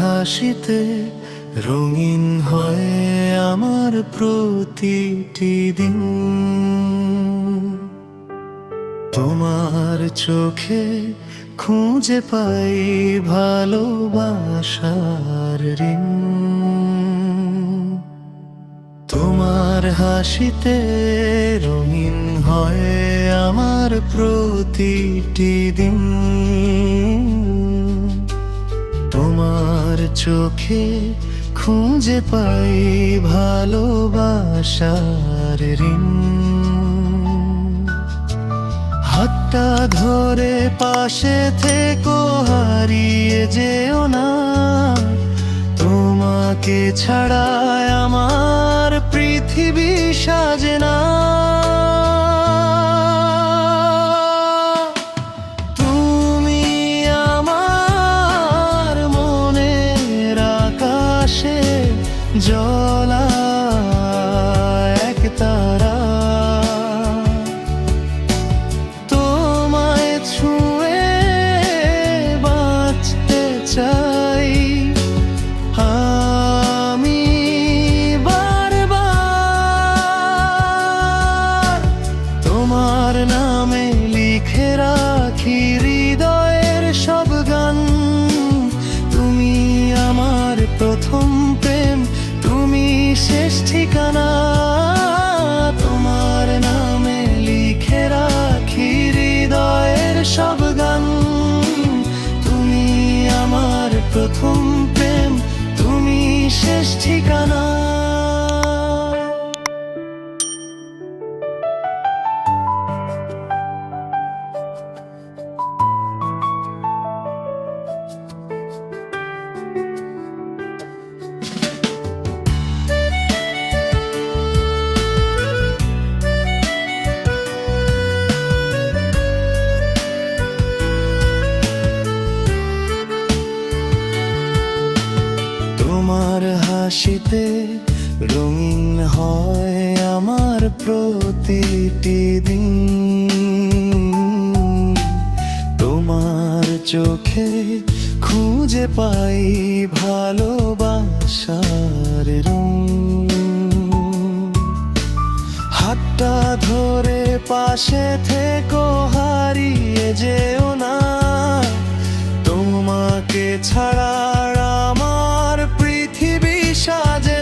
হাসিতে রঙিন হয় আমার প্রতিটি দিন। তোমার চোখে খুঁজে পাই ভালোবাসার ঋণ। তোমার হাসিতে রঙিন হয় আমার প্রতিটি দিন। তোমার চোখে খুঁজে পাই ভালোবাসার ঋণ। হাতটা ধরে পাশে থেকো, হারিয়ে যেও না। তোমাকে ছাড়া আমার পৃথিবী সাজে না। তুমি আমার মনের আকাশে জ্বলা এক তারা। তোমায় ছুঁয়ে বাঁচতে চাই আমি বারবার। তোমার নামে লিখে রাখি হৃদয়ের সব গান। তুমি আমার প্রথম প্রেম, তুমি শেষ ঠিকানা। তোমার নামে লিখে রাখি হৃদয়ের সব গান। তুমি আমার প্রথম প্রেম, তুমি শেষ ঠিকানা। তোমার হাসিতে রঙিন হয় আমার প্রতিটি দিন। তোমার চোখে খুঁজে পাই ভালোবাসার রঙ। হাতটা ধরে পাশে থেকো, হারিয়ে যেও না। তোমাকে ছাড়া আমার পৃথিবী সাজে